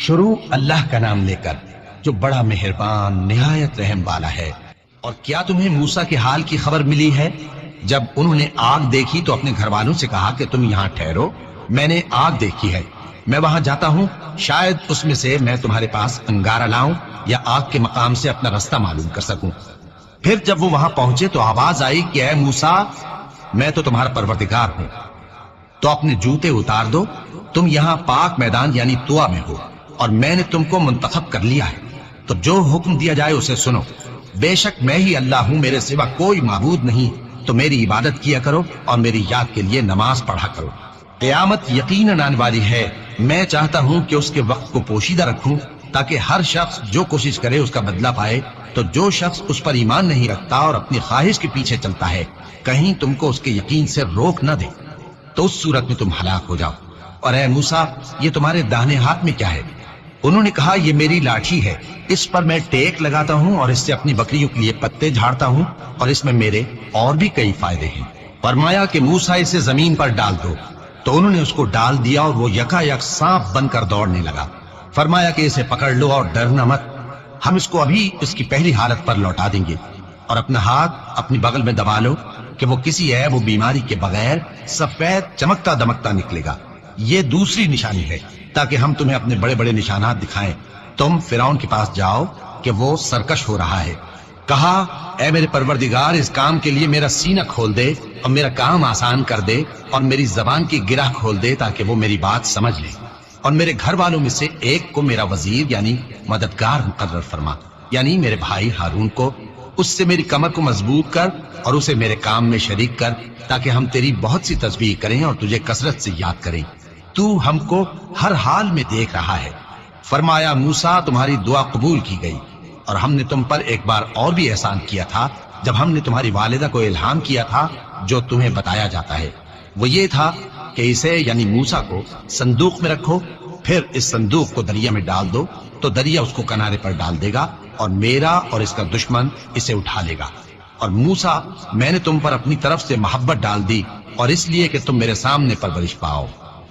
شروع اللہ کا نام لے کر جو بڑا مہربان نہایت رحم والا ہے۔ اور کیا تمہیں موسیٰ کے حال کی خبر ملی ہے؟ جب انہوں نے آگ دیکھی تو اپنے گھر والوں سے کہا کہ تم یہاں ٹھہرو، میں نے آگ دیکھی ہے، میں وہاں جاتا ہوں، شاید اس میں سے میں تمہارے پاس انگارہ لاؤں یا آگ کے مقام سے اپنا رستہ معلوم کر سکوں۔ پھر جب وہ وہاں پہنچے تو آواز آئی کہ اے موسیٰ، میں تو تمہارا پروردگار ہوں، تو اپنے جوتے اتار دو، تم یہاں پاک میدان یعنی طوا میں ہو، اور میں نے تم کو منتخب کر لیا ہے، تو جو حکم دیا جائے اسے سنو۔ بے شک میں ہی اللہ ہوں، میرے سوا کوئی معبود نہیں، تو میری عبادت کیا کرو اور میری یاد کے لیے نماز پڑھا کرو۔ قیامت یقیناً آنے والی ہے، میں چاہتا ہوں کہ اس کے وقت کو پوشیدہ رکھوں تاکہ ہر شخص جو کوشش کرے اس کا بدلہ پائے، تو جو شخص اس پر ایمان نہیں رکھتا اور اپنی خواہش کے پیچھے چلتا ہے کہیں تم کو اس کے یقین سے روک نہ دے، تو اس صورت میں تم ہلاک ہو جاؤ۔ اور اے موسیٰ، یہ تمہارے داہنے ہاتھ میں کیا ہے؟ انہوں نے کہا یہ میری لاٹھی ہے، اس پر میں ٹیک لگاتا ہوں اور اس سے اپنی بکریوں کے لیے پتے جھاڑتا ہوں، اور اس میں میرے اور بھی کئی فائدے ہیں۔ فرمایا کہ موسیٰ اسے زمین پر ڈال دو، تو انہوں نے اس کو ڈال دیا اور وہ یکا یک سانپ بن کر دوڑنے لگا۔ فرمایا کہ اسے پکڑ لو اور ڈرنا مت، ہم اس کو ابھی اس کی پہلی حالت پر لوٹا دیں گے، اور اپنا ہاتھ اپنی بغل میں دبا لو کہ وہ کسی عیب و بیماری کے بغیر سفید چمکتا دمکتا نکلے گا۔ یہ دوسری نشانی ہے تاکہ ہم تمہیں اپنے بڑے بڑے نشانات دکھائیں۔ تم فرعون کے پاس جاؤ کہ وہ سرکش ہو رہا ہے، کہا اے میرے پروردگار، اس کام کے لیے میرا سینہ کھول دے اور میرا کام آسان کر دے، اور میری زبان کی گرہ کھول دے تاکہ وہ میری بات سمجھ لے، اور میرے گھر والوں میں سے ایک کو میرا وزیر یعنی مددگار مقرر فرما، یعنی میرے بھائی ہارون کو، اس سے میری کمر کو مضبوط کر اور اسے میرے کام میں شریک کر، تاکہ ہم تیری بہت سی تسبیح کریں اور تجھے کثرت سے یاد کریں، تو ہم کو ہر حال میں دیکھ رہا ہے۔ فرمایا موسیٰ، تمہاری دعا قبول کی گئی، اور ہم نے تم پر ایک بار اور بھی احسان کیا تھا جب ہم نے تمہاری والدہ کو الہام کیا تھا جو تمہیں بتایا جاتا ہے، وہ یہ تھا کہ اسے یعنی موسیٰ کو صندوق میں رکھو، پھر اس صندوق کو دریا میں ڈال دو تو دریا اس کو کنارے پر ڈال دے گا، اور میرا اور اس کا دشمن اسے اٹھا لے گا۔ اور موسیٰ، میں نے تم پر اپنی طرف سے محبت ڈال دی، اور اس لیے کہ تم میرے سامنے پرورش پاؤ۔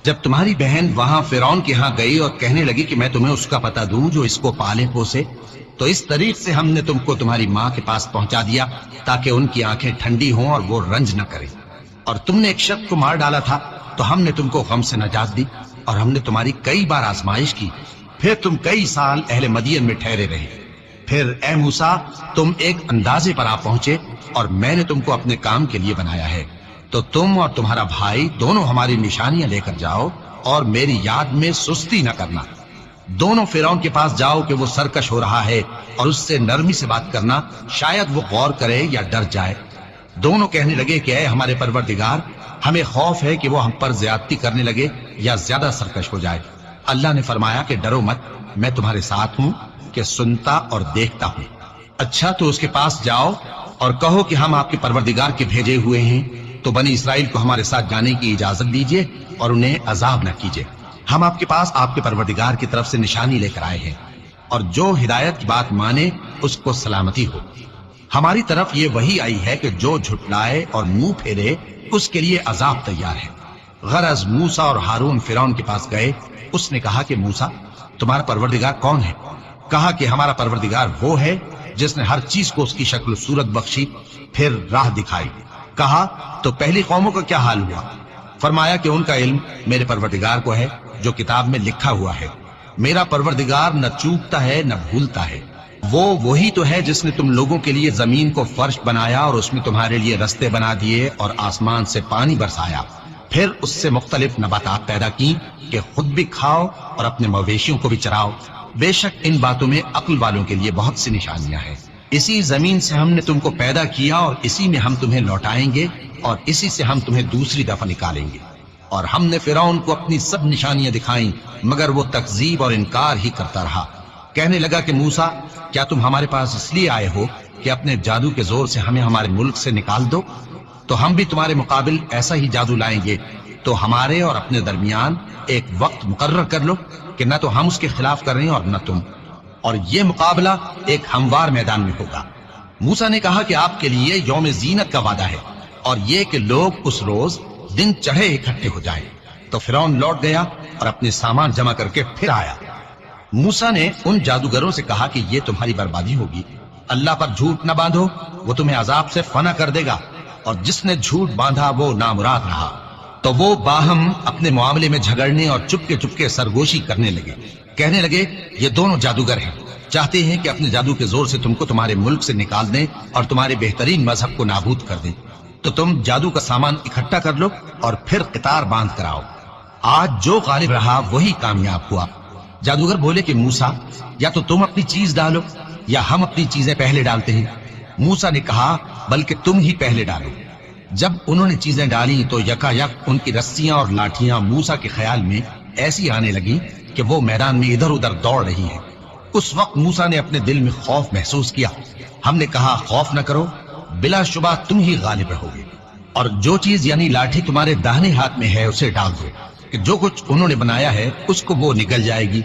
جب تمہاری بہن وہاں فرعون کے ہاں گئی اور کہنے لگی کہ میں تمہیں اس کا پتہ دوں جو اس کو پالے پوسے، تو اس طریق سے ہم نے تم کو تمہاری ماں کے پاس پہنچا دیا تاکہ ان کی آنکھیں ٹھنڈی ہوں اور وہ رنج نہ کریں۔ اور تم نے ایک شخص کو مار ڈالا تھا تو ہم نے تم کو غم سے نجات دی، اور ہم نے تمہاری کئی بار آزمائش کی، پھر تم کئی سال اہل مدین میں ٹھہرے رہے۔ پھر اے موسیٰ، تم ایک اندازے پر آ پہنچے اور میں نے تم کو اپنے کام کے لیے بنایا ہے، تو تم اور تمہارا بھائی دونوں ہماری نشانیاں لے کر جاؤ اور میری یاد میں سستی نہ کرنا۔ دونوں فرعون کے پاس جاؤ کہ وہ سرکش ہو رہا ہے، اور اس سے نرمی سے بات کرنا، شاید وہ غور کرے یا ڈر جائے۔ دونوں کہنے لگے کہ اے ہمارے پروردگار، ہمیں خوف ہے کہ وہ ہم پر زیادتی کرنے لگے یا زیادہ سرکش ہو جائے۔ اللہ نے فرمایا کہ ڈرو مت، میں تمہارے ساتھ ہوں کہ سنتا اور دیکھتا ہوں۔ اچھا تو اس کے پاس جاؤ اور کہو کہ ہم آپ کے پروردگار کے بھیجے ہوئے ہیں، تو بنی اسرائیل کو ہمارے ساتھ جانے کی اجازت دیجیے اور انہیں عذاب نہ کیجیے۔ ہم آپ کے پاس آپ کے پروردگار کی طرف سے نشانی لے کر آئے ہیں، اور جو ہدایت کی بات مانے اس کو سلامتی ہو۔ ہماری طرف یہ وحی آئی ہے کہ جو جھٹلائے اور منہ پھیرے اس کے لیے عذاب تیار ہے۔ غرض موسیٰ اور ہارون فرعون کے پاس گئے، اس نے کہا کہ موسیٰ، تمہارا پروردگار کون ہے؟ کہا کہ ہمارا پروردگار وہ ہے جس نے ہر چیز کو اس کی شکل و صورت بخشی، پھر راہ دکھائی۔ کہا تو پہلی قوموں کا کیا حال ہوا؟ فرمایا کہ ان کا علم میرے پروردگار کو ہے جو کتاب میں لکھا ہوا ہے۔ میرا پروردگار نہ چوکتا ہے نہ بھولتا ہے، وہ وہی تو ہے جس نے تم لوگوں کے لیے زمین کو فرش بنایا اور اس میں تمہارے لیے رستے بنا دیے اور آسمان سے پانی برسایا، پھر اس سے مختلف نباتات پیدا کی کہ خود بھی کھاؤ اور اپنے مویشیوں کو بھی چراؤ۔ بے شک ان باتوں میں عقل والوں کے لیے بہت سی نشانیاں ہیں۔ اسی زمین سے ہم نے تم کو پیدا کیا اور اسی میں ہم تمہیں لوٹائیں گے، اور اسی سے ہم تمہیں دوسری دفعہ نکالیں گے۔ اور ہم نے فرعون کو اپنی سب نشانیاں دکھائیں، مگر وہ تکذیب اور انکار ہی کرتا رہا۔ کہنے لگا کہ موسیٰ، کیا تم ہمارے پاس اس لیے آئے ہو کہ اپنے جادو کے زور سے ہمیں ہمارے ملک سے نکال دو؟ تو ہم بھی تمہارے مقابل ایسا ہی جادو لائیں گے، تو ہمارے اور اپنے درمیان ایک وقت مقرر کر لو کہ نہ تو ہم اس کے خلاف کر رہے ہیں اور نہ تم، اور یہ مقابلہ ایک ہموار میدان میں ہوگا۔ موسیٰ نے کہا کہ آپ کے لیے یوم زینت کا وعدہ ہے، اور یہ کہ لوگ اس روز دن چڑھے اکٹھے ہو جائیں۔ تو فرعون لوٹ گیا اور اپنے سامان جمع کر کے پھر آیا۔ موسیٰ نے ان جادوگروں سے کہا کہ یہ تمہاری بربادی ہوگی، اللہ پر جھوٹ نہ باندھو، وہ تمہیں عذاب سے فنا کر دے گا، اور جس نے جھوٹ باندھا وہ نامراد رہا۔ تو وہ باہم اپنے معاملے میں جھگڑنے اور چپکے سرگوشی کرنے لگے، کہنے لگے یہ دونوں جادوگر ہیں، چاہتے ہیں کہ اپنے جادو کے زور سے تم کو تمہارے ملک سے نکال دیں اور تمہارے بہترین مذہب کو نابود کر دیں۔ تو تم جادو کا سامان اکٹھا کر لو اور پھر قطار باندھ کر آؤ، آج جو غالب رہا وہی کامیاب ہوا۔ جادوگر بولے کہ موسیٰ، یا تو تم اپنی چیز ڈالو یا ہم اپنی چیزیں پہلے ڈالتے ہیں۔ موسیٰ نے کہا بلکہ تم ہی پہلے ڈالو۔ جب انہوں نے چیزیں ڈالی تو یکا یک ان کی رسیاں اور لاٹھیاں موسیٰ کے خیال میں ایسی آنے لگی کہ وہ میدان میں ادھر ادھر دوڑ رہی ہیں۔ اس وقت موسیٰ نے اپنے دل میں خوف محسوس کیا۔ ہم نے کہا خوف نہ کرو، بلا شبہ تم ہی غالب رہو گے، اور جو چیز یعنی لاٹھی تمہارے داہنے ہاتھ میں ہے اسے ڈال دو، کہ جو کچھ انہوں نے بنایا ہے اس کو وہ نگل جائے گی۔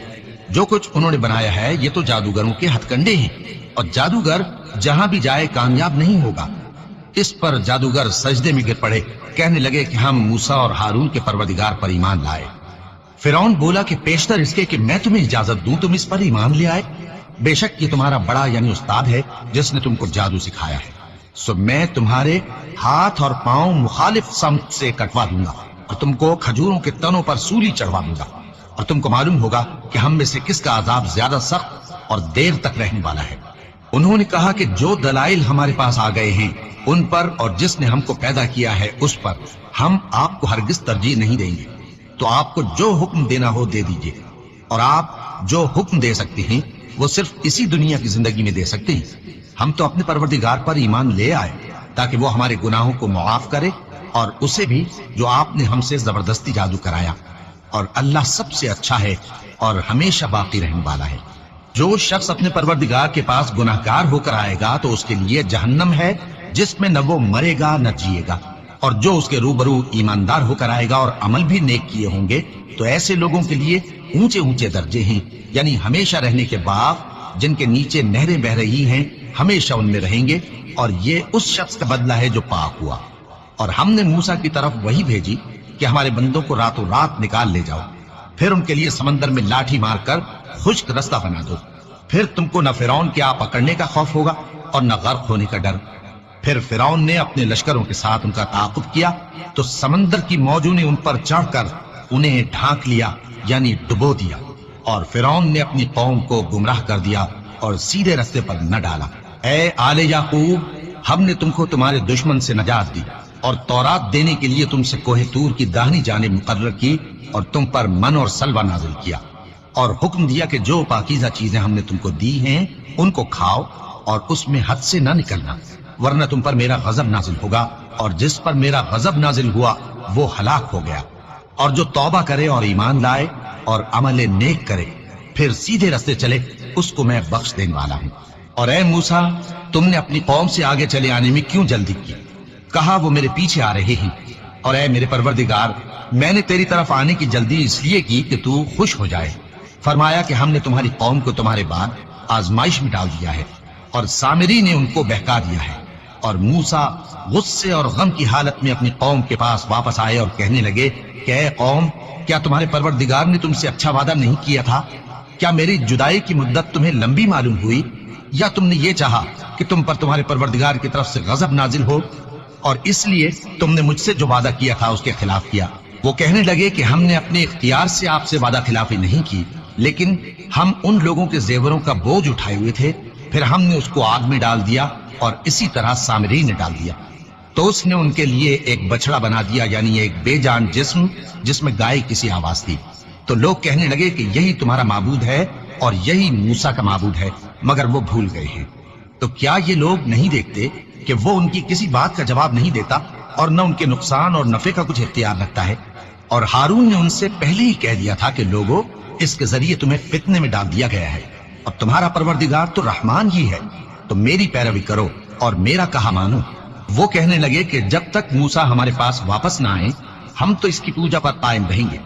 جو کچھ انہوں نے بنایا ہے یہ تو جادوگروں کے ہتھ کنڈے ہیں، اور جادوگر جہاں بھی جائے کامیاب نہیں ہوگا۔ اس پر جادوگر سجدے میں گر پڑے، کہنے لگے کہ ہم موسیٰ اور ہارون کے پروردگار پر ایمان لائے۔ فرعون بولا کہ پیشتر اس کے کہ میں تمہیں اجازت دوں تم اس پر ایمان لے آئے، بے شک یہ تمہارا بڑا یعنی استاد ہے جس نے تم کو جادو سکھایا ہے، سو میں تمہارے ہاتھ اور پاؤں مخالف سمت سے کٹوا دوں گا، اور تم کو کھجوروں کے تنوں پر سولی چڑھوا دوں گا، اور تم کو معلوم ہوگا کہ ہم میں سے کس کا عذاب زیادہ سخت اور دیر تک رہنے والا ہے۔ انہوں نے کہا کہ جو دلائل ہمارے پاس آ گئے ہیں ان پر اور جس نے ہم کو پیدا کیا ہے اس پر ہم آپ کو ہرگز ترجیح نہیں دیں گے، تو آپ کو جو حکم دینا ہو دے دیجئے، اور آپ جو حکم دے سکتے ہیں وہ صرف اسی دنیا کی زندگی میں دے سکتے ہیں۔ ہم تو اپنے پروردگار پر ایمان لے آئے تاکہ وہ ہمارے گناہوں کو معاف کرے، اور اسے بھی جو آپ نے ہم سے زبردستی جادو کرایا، اور اللہ سب سے اچھا ہے اور ہمیشہ باقی رہنے والا ہے۔ جو شخص اپنے پروردگار کے پاس گناہگار ہو کر آئے گا تو اس کے لیے جہنم ہے جس میں نہ وہ مرے گا نہ جیے گا، اور جو اس کے روبرو ایماندار ہو کر آئے گا اور عمل بھی نیک کیے ہوں گے تو ایسے لوگوں کے لیے اونچے اونچے درجے ہیں، یعنی ہمیشہ رہنے کے باغ جن کے نیچے نہریں بہ رہی ہیں، ہمیشہ ان میں رہیں گے، اور یہ اس شخص کا بدلہ ہے جو پاک ہوا۔ اور ہم نے موسیٰ کی طرف وہی بھیجی کہ ہمارے بندوں کو راتوں رات نکال لے جاؤ، پھر ان کے لیے سمندر میں لاٹھی مار کر خشک رستہ بنا دو، پھر تم کو نہ فرعون کے آ پکڑنے کا خوف ہوگا اور نہ غرق ہونے کا ڈر۔ پھر فرعون نے اپنے لشکروں کے ساتھ ان کا تعاقب کیا تو سمندر کی موجوں نے ان پر چڑھ کر انہیں ڈھانک لیا یعنی ڈبو دیا، اور فرعون نے اپنی قوم کو گمراہ کر دیا اور سیدھے رستے پر نہ ڈالا۔ اے آل یعقوب، ہم نے تم کو تمہارے دشمن سے نجات دی اور تورات دینے کے لیے تم سے کوہ طور کی داہنی جانب مقرر کی، اور تم پر من اور سلوہ نازل کیا، اور حکم دیا کہ جو پاکیزہ چیزیں ہم نے تم کو دی ہیں ان کو کھاؤ اور اس میں حد سے نہ نکلنا، ورنہ تم پر میرا غضب نازل ہوگا، اور جس پر میرا غضب نازل ہوا وہ ہلاک ہو گیا۔ اور جو توبہ کرے اور ایمان لائے اور عمل نیک کرے پھر سیدھے رستے چلے اس کو میں بخش دینے والا ہوں۔ اور اے موسیٰ، تم نے اپنی قوم سے آگے چلے آنے میں کیوں جلدی کی؟ کہا وہ میرے پیچھے آ رہے ہیں۔ اور اے میرے پروردگار، میں نے تیری طرف آنے کی جلدی اس لیے کی کہ تو خوش ہو جائے۔ فرمایا کہ ہم نے تمہاری قوم کو تمہارے بعد آزمائش میں ڈال دیا ہے، اور سامری نے ان کو بہکا دیا ہے۔ اور موسیٰ غصے اور غم کی حالت میں اپنی قوم کے پاس واپس آئے اور کہنے لگے کہ اے قوم، کیا تمہارے پروردگار نے تم سے اچھا وعدہ نہیں کیا تھا؟ کیا میری جدائی کی مدت تمہیں لمبی معلوم ہوئی، یا تم نے یہ چاہا کہ تم پر تمہارے پروردگار کی طرف سے غضب نازل ہو، اور اس لیے تم نے مجھ سے جو وعدہ کیا تھا اس کے خلاف کیا؟ وہ کہنے لگے کہ ہم نے اپنے اختیار سے آپ سے وعدہ خلافی نہیں کی، لیکن ہم ان لوگوں کے زیوروں کا بوجھ اٹھائے ہوئے تھے، پھر ہم نے اس کو آگ میں ڈال دیا، اور اسی طرح سامری نے ڈال دیا۔ تو اس نے ان کے لیے ایک بچڑا بنا دیا، یعنی ایک بے جان جسم جس میں گائے کسی آواز تھی۔ تو لوگ کہنے لگے کہ یہی تمہارا معبود ہے اور یہی موسیٰ کا معبود ہے، مگر وہ بھول گئے ہیں۔ تو کیا یہ لوگ نہیں دیکھتے کہ وہ ان کی کسی بات کا جواب نہیں دیتا اور نہ ان کے نقصان اور نفع کا کچھ اختیار رکھتا ہے؟ اور ہارون نے ان سے پہلے ہی کہہ دیا تھا کہ لوگوں، اس کے ذریعے تمہیں فتنے میں ڈال دیا گیا ہے، اور تمہارا پروردگار تو رحمان ہی ہے، تو میری پیروی کرو اور میرا کہا مانو۔ وہ کہنے لگے کہ جب تک موسیٰ ہمارے پاس واپس نہ آئے ہم تو اس کی پوجا پر قائم رہیں گے۔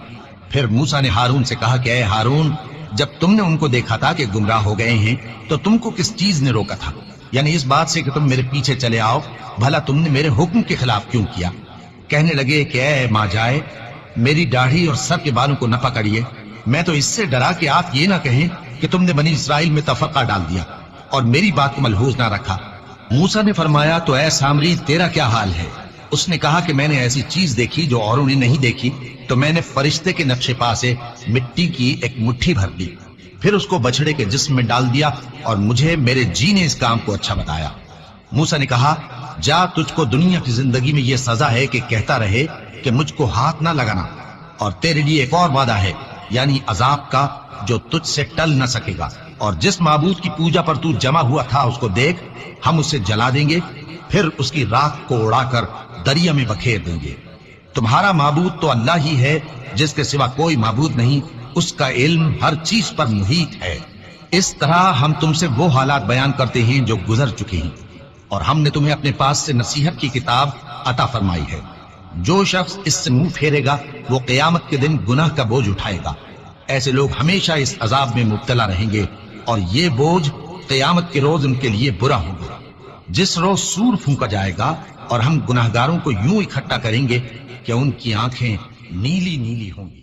پھر موسیٰ نے ہارون سے کہا کہ اے ہارون، جب تم نے ان کو دیکھا تھا کہ گمراہ ہو گئے ہیں تو تم کو کس چیز نے روکا تھا؟ یعنی اس بات سے کہ تم میرے پیچھے چلے آؤ، بھلا تم نے میرے حکم کے خلاف کیوں کیا؟ کہنے لگے کہ اے ماں جائے، میری داڑھی اور سر کے بالوں کو نہ پکڑیے، میں تو اس سے ڈرا کہ آپ یہ نہ کہیں کہ تم نے بنی اسرائیل میں تفرقہ ڈال دیا اور میری بات کو ملحوظ نہ رکھا۔ موسیٰ نے فرمایا تو اے سامری تیرا کیا حال ہے؟ اس نے کہا کہ میں نے ایسی چیز دیکھی جو اوروں نے نہیں دیکھی، تو میں نے فرشتے کے نقش پا سے مٹی کی ایک مٹھی بھر لی، پھر اس کو بچڑے کے جسم میں ڈال دیا اور مجھے میرے جی نے اس کام کو اچھا بتایا۔ موسیٰ نے کہا جا، تجھ کو دنیا کی زندگی میں یہ سزا ہے کہ کہتا رہے کہ مجھ کو ہاتھ نہ لگانا، اور تیرے لیے ایک اور وعدہ ہے یعنی عذاب کا جو تجھ سے ٹل نہ سکے گا، اور جس معبود کی پوجا پر تو جمع ہوا تھا اس کو دیکھ، ہم اسے جلا دیں گے، پھر اس کی راکھ کو اڑا کر دریا میں بکھیر دیں گے۔ تمہارا معبود تو اللہ ہی ہے، جس کے سوا کوئی معبود نہیں، اس کا علم ہر چیز پر محیط ہے۔ اس طرح ہم تم سے وہ حالات بیان کرتے ہیں جو گزر چکے ہیں، اور ہم نے تمہیں اپنے پاس سے نصیحت کی کتاب عطا فرمائی ہے۔ جو شخص اس سے منہ پھیرے گا وہ قیامت کے دن گناہ کا بوجھ اٹھائے گا۔ ایسے لوگ ہمیشہ اس عذاب میں مبتلا رہیں گے، اور یہ بوجھ قیامت کے روز ان کے لیے برا ہوگا، جس روز سور پھونکا جائے گا اور ہم گناہگاروں کو یوں اکٹھا کریں گے کہ ان کی آنکھیں نیلی نیلی ہوں گی۔